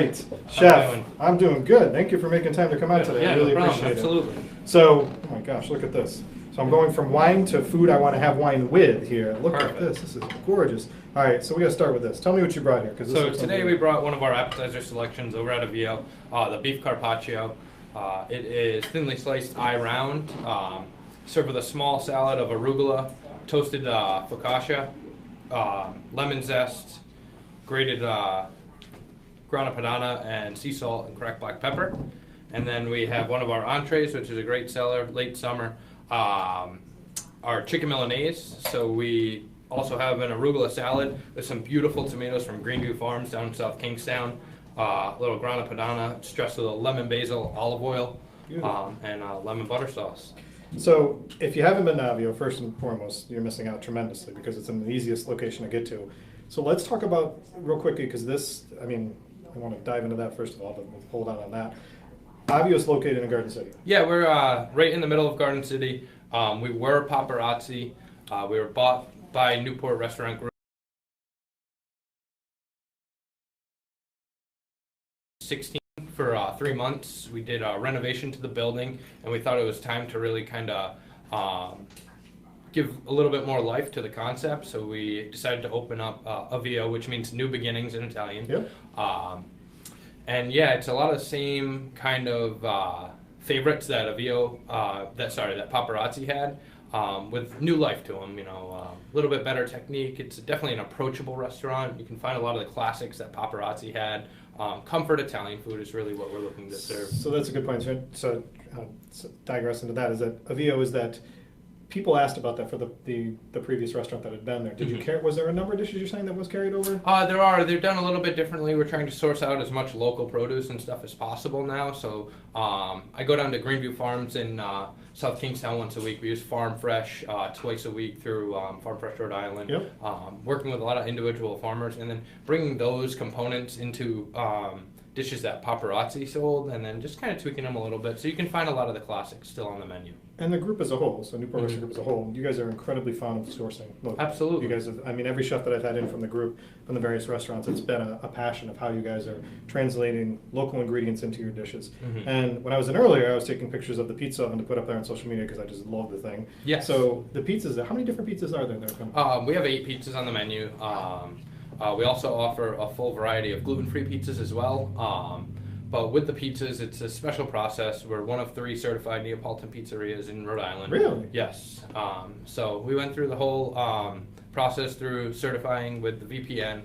right, Chef. I'm doing good. Thank you for making time to come out today. Yeah, I really no problem. appreciate Absolutely. it. So, oh my gosh, look at this. So I'm going from wine to food I want to have wine with here. Look Perfect. at this. This is gorgeous. All right, so we got to start with this. Tell me what you brought here. So today we brought one of our appetizer selections over at Avvio, the beef Carpaccio. It is thinly sliced eye round, served with a small salad of arugula, toasted focaccia, lemon zest, grated grana padano, and sea salt and cracked black pepper. And then we have one of our entrees, which is a great seller, late summer, our chicken Milanese. So we also have an arugula salad with some beautiful tomatoes from Greenview Farms down in South Kingstown, a little grana padano, it's dressed with a lemon basil olive oil, and lemon butter sauce. So if you haven't been to Avvio, first and foremost, you're missing out tremendously because it's in the easiest location to get to. So let's talk about, real quickly, because this, I mean, I want to dive into that first of all, but we'll hold on that. Avvio is located in Garden City. Yeah, we're right in the middle of Garden City. We were Paparazzi. We were bought by Newport Restaurant Group. 16 for 3 months. We did a renovation to the building, and we thought it was time to really kind of give a little bit more life to the concept. So we decided to open up Avvio, which means new beginnings in Italian. Yep. And yeah, it's a lot of the same kind of favorites that Avvio, that Paparazzi had, with new life to them. You know, a little bit better technique. It's definitely an approachable restaurant. You can find a lot of the classics that Paparazzi had. Comfort Italian food is really what we're looking to serve. So that's a good point. So digress into that is that Avvio is that people asked about that for the previous restaurant that had been there. Did you care? Was there a number of dishes you're saying that was carried over? There are. They're done a little bit differently. We're trying to source out as much local produce and stuff as possible now. So I go down to Greenview Farms in South Kingstown once a week. We use Farm Fresh twice a week through Farm Fresh Rhode Island. Yep. Working with a lot of individual farmers and then bringing those components into dishes that Paparazzi sold, and then just kind of tweaking them a little bit. So you can find a lot of the classics still on the menu. And the group as a whole, so Newport Restaurant Group as a whole, you guys are incredibly fond of sourcing. Look, Absolutely. You guys have, I mean, every chef that I've had in from the group, from the various restaurants, it's been a passion of how you guys are translating local ingredients into your dishes. Mm-hmm. And when I was in earlier, I was taking pictures of the pizza oven to put up there on social media because I just love the thing. Yes. So the pizzas, how many different pizzas are there that are coming? We have 8 pizzas on the menu. We also offer a full variety of gluten-free pizzas as well. But with the pizzas, it's a special process. We're one of 3 certified Neapolitan pizzerias in Rhode Island. Really? Yes. So we went through the whole process through certifying with the VPN.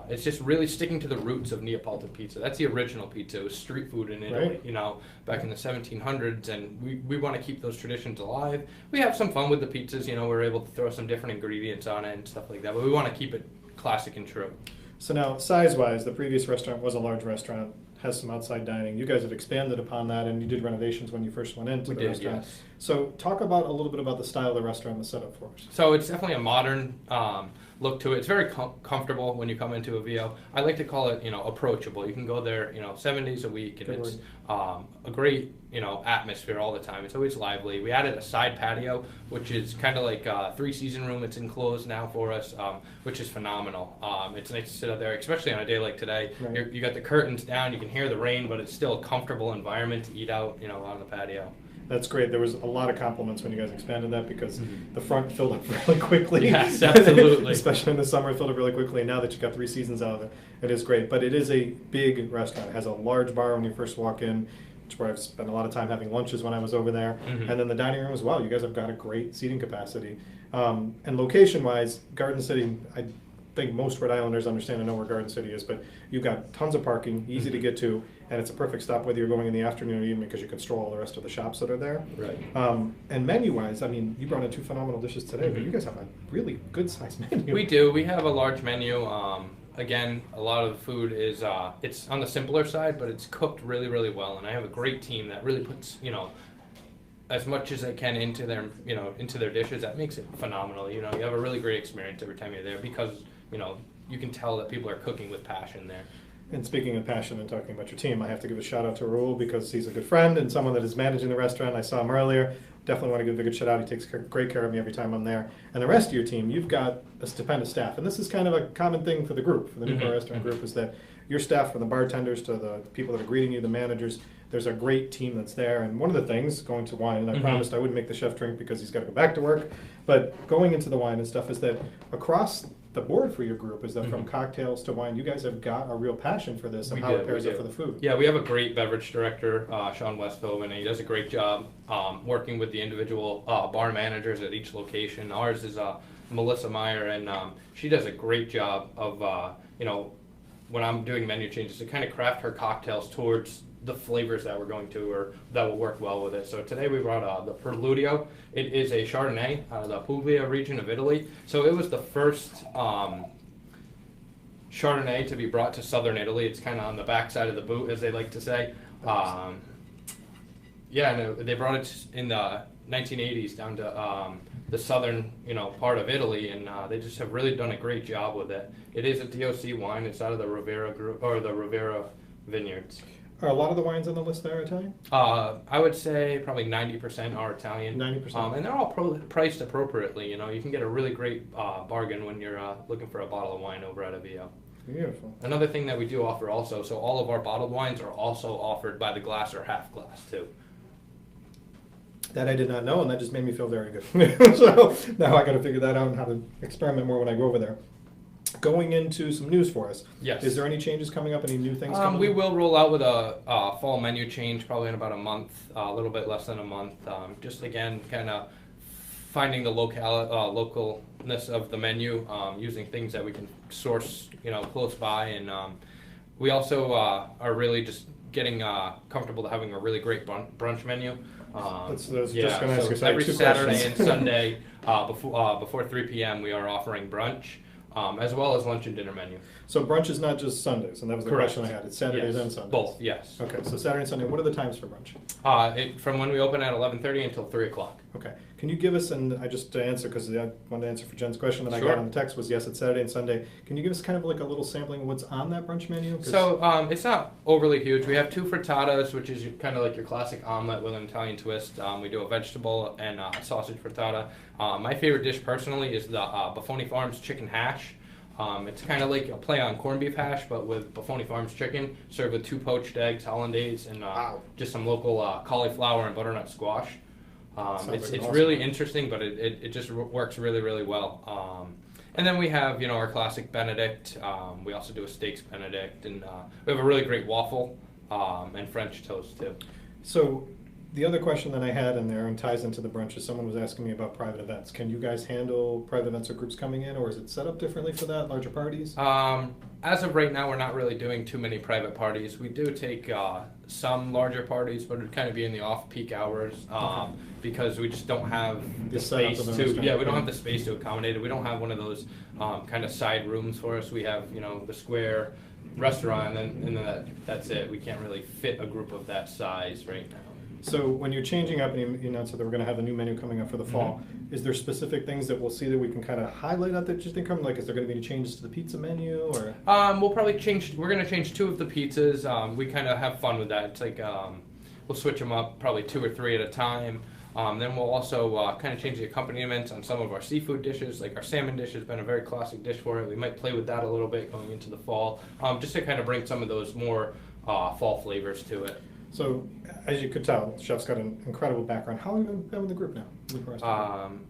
It's just really sticking to the roots of Neapolitan pizza. That's the original pizza. It was street food in Italy, Right. you know, back in the 1700s, and we want to keep those traditions alive. We have some fun with the pizzas, you know, we're able to throw some different ingredients on it and stuff like that, but we want to keep it classic and true. So now, size-wise, the previous restaurant was a large restaurant, has some outside dining. You guys have expanded upon that, and you did renovations when you first went into the restaurant. Yes. So talk about a little bit about the style of the restaurant and the setup for us. So it's definitely a modern look to it. It's very comfortable when you come into Avvio. I like to call it, you know, approachable. You can go there, you know, 7 days a week, and it's a great, you know, atmosphere all the time. It's always lively. We added a side patio, which is kind of like a 3-season room. It's enclosed now for us, which is phenomenal. It's nice to sit out there, especially on a day like today. Right. You got the curtains down. You can hear the rain, but it's still a comfortable environment to eat out, you know, on the patio. That's great. There was a lot of compliments when you guys expanded that because the front filled up really quickly. Yes, absolutely. Especially in the summer, it filled up really quickly. And now that you've got 3 seasons out of it, it is great. But it is a big restaurant. It has a large bar when you first walk in, which is where I've spent a lot of time having lunches when I was over there. Mm-hmm. And then the dining room as well. You guys have got a great seating capacity. And location-wise, Garden City, I think most Rhode Islanders understand and know where Garden City is, but you've got tons of parking, easy to get to, and it's a perfect stop whether you're going in the afternoon or evening because you can stroll all the rest of the shops that are there. Right. And menu-wise, I mean, you brought in 2 phenomenal dishes today, but you guys have a really good-sized menu. We do. We have a large menu. Again, a lot of the food is it's on the simpler side, but it's cooked really, really well. And I have a great team that really puts, you know, as much as they can into their, you know, into their dishes. That makes it phenomenal. You know, you have a really great experience every time you're there because, you know, you can tell that people are cooking with passion there. And speaking of passion and talking about your team, I have to give a shout out to Raul because he's a good friend and someone that is managing the restaurant. I saw him earlier. Definitely want to give a good shout out. He takes great care of me every time I'm there. And the rest of your team, you've got a stupendous staff. And this is kind of a common thing for the group, for the Newport Restaurant group, is that your staff, from the bartenders to the people that are greeting you, the managers, there's a great team that's there. And one of the things, going to wine, and I promised I wouldn't make the chef drink because he's got to go back to work, but going into the wine and stuff is that across the board for your group is that from cocktails to wine, you guys have got a real passion for this and how it pairs up for the food. Yeah, we have a great beverage director, Sean Westhoven, and he does a great job working with the individual bar managers at each location. Ours is Melissa Meyer, and she does a great job of, when I'm doing menu changes, to kind of craft her cocktails towards the flavors that we're going to, or that will work well with it. So today we brought the Preludio. It is a Chardonnay out of the Puglia region of Italy. So it was the first Chardonnay to be brought to southern Italy. It's kind of on the backside of the boot, as they like to say. They brought it in the 1980s down to the southern, part of Italy, and they just have really done a great job with it. It is a DOC wine. It's out of the Rivera group, or the Rivera vineyards. Are a lot of the wines on the list there Italian? I would say probably 90% are Italian. 90%. And they're all priced appropriately. You can get a really great bargain when you're looking for a bottle of wine over at Avvio. Beautiful. Another thing that we do offer also, so all of our bottled wines are also offered by the glass or half glass too. That I did not know, and that just made me feel very good. So now I got to figure that out and how to experiment more when I go over there. Going into some news for us. Yes. Is there any changes coming up? Any new things coming We up? will roll out with a fall menu change probably in about a month, a little bit less than a month. Just again, kind of finding the localness of the menu, using things that we can source, close by, and we also are really just getting comfortable to having a really great brunch menu. Just going to ask you every two Saturday questions. and Sunday before 3 p.m. we are offering brunch. As well as lunch and dinner menu. So brunch is not just Sundays, and that was the Correct. question I had. It's Saturdays and Sundays. Both, yes. Okay, so Saturday and Sunday. What are the times for brunch? From when we open at 11:30 until 3 o'clock. Okay. Can you give us, and I just to answer, because I wanted to answer for Jen's question that I Sure. got on the text was yes, it's Saturday and Sunday. Can you give us kind of like a little sampling of what's on that brunch menu? So it's not overly huge. We have 2 frittatas, which is kind of like your classic omelet with an Italian twist. We do a vegetable and sausage frittata. My favorite dish personally is the Buffoni Farms chicken hash. It's kind of like a play on corned beef hash, but with Buffoni Farms chicken, served with 2 poached eggs, hollandaise, and just some local cauliflower and butternut squash. It's awesome. really interesting, but it just works really, really well. And then we have, our classic Benedict. We also do a steaks Benedict, and we have a really great waffle and French toast too. So the other question that I had in there and ties into the brunch is someone was asking me about private events. Can you guys handle private events or groups coming in, or is it set up differently for that, larger parties? As of right now, we're not really doing too many private parties. We do take some larger parties, but it'd kind of be in the off-peak hours because we just don't have the space to. Yeah, we don't have the space to accommodate it. We don't have one of those kind of side rooms for us. We have, the square restaurant, and then that's it. We can't really fit a group of that size right now. So when you're changing up and you announced that we're going to have a new menu coming up for the fall, is there specific things that we'll see that we can kind of highlight out that you think come? Like, is there going to be any changes to the pizza menu, or? We'll probably change. We're going to change 2 of the pizzas. We kind of have fun with that. It's like we'll switch them up probably 2 or 3 at a time. Then we'll also kind of change the accompaniments on some of our seafood dishes. Like our salmon dish has been a very classic dish for it. We might play with that a little bit going into the fall, just to kind of bring some of those more fall flavors to it. So, as you could tell, the chef's got an incredible background. How long have you been with the group now?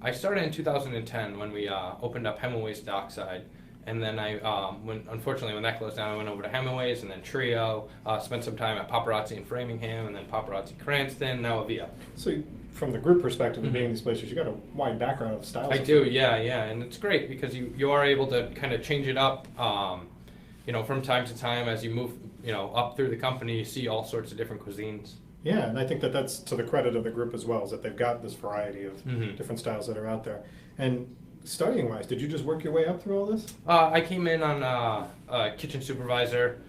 I started in 2010 when we opened up Hemingway's Dockside. And then unfortunately, when that closed down, I went over to Hemingway's and then Trio, spent some time at Paparazzi in Framingham, and then Paparazzi Cranston, now Avvio. So, from the group perspective of being in these places, you got a wide background of styles. I do, yeah, and it's great because you are able to kind of change it up, from time to time as you move, up through the company. You see all sorts of different cuisines. Yeah, and I think that's to the credit of the group as well, is that they've got this variety of different styles that are out there. And studying wise, did you just work your way up through all this? I came in on a kitchen supervisor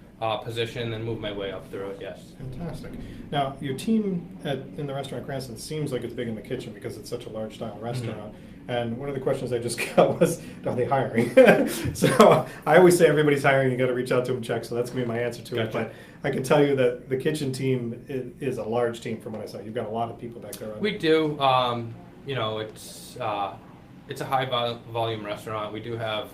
position, then moved my way up through it. Yes. Fantastic. Now, your team in the restaurant Cranston seems like it's big in the kitchen because it's such a large style restaurant. And one of the questions I just got was, are they hiring? So I always say everybody's hiring. You got to reach out to them, check. So that's gonna be my answer to it. But I can tell you that the kitchen team is a large team from what I saw. You've got a lot of people back there. We do. It's a high volume restaurant. We do have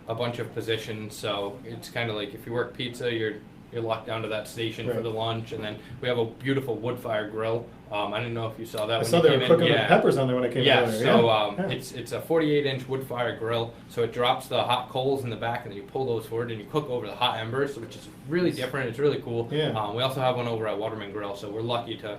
a bunch of positions. So it's kind of like if you work pizza, you're locked down to that station for Right. the lunch, and then we have a beautiful wood fire grill. I didn't know if you saw that. I when saw you they came were in. cooking Yeah. with peppers on there when I came Yeah, in earlier. so Yeah. it's a 48-inch wood fire grill, so it drops the hot coals in the back, and then you pull those forward, and you cook over the hot embers, which is really different. It's really cool. Yeah. We also have one over at Waterman Grill, so we're lucky to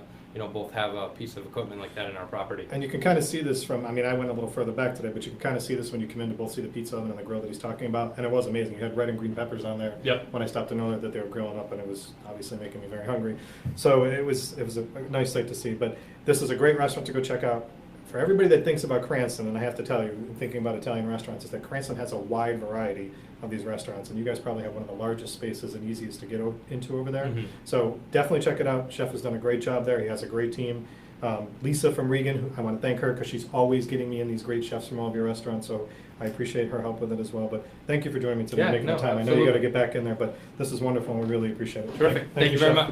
both have a piece of equipment like that in our property. And you can kind of see this from, I mean, I went a little further back today, but you can kind of see this when you come in to both see the pizza oven and the grill that he's talking about. And it was amazing. You had red and green peppers on there. Yep. When I stopped to know that they were grilling up, and it was obviously making me very hungry. So it was a nice sight to see. But this is a great restaurant to go check out. For everybody that thinks about Cranston, and I have to tell you, thinking about Italian restaurants, is that Cranston has a wide variety of these restaurants, and you guys probably have one of the largest spaces and easiest to get into over there. Mhm. So definitely check it out. Chef has done a great job there. He has a great team. Lisa from Regan, who I want to thank her because she's always getting me in these great chefs from all of your restaurants, so I appreciate her help with it as well. But thank you for joining me today, Yeah, making no, the time. I know you absolutely. got to get back in there, but this is wonderful, and we really appreciate it. Terrific. Thank you very Chef. much.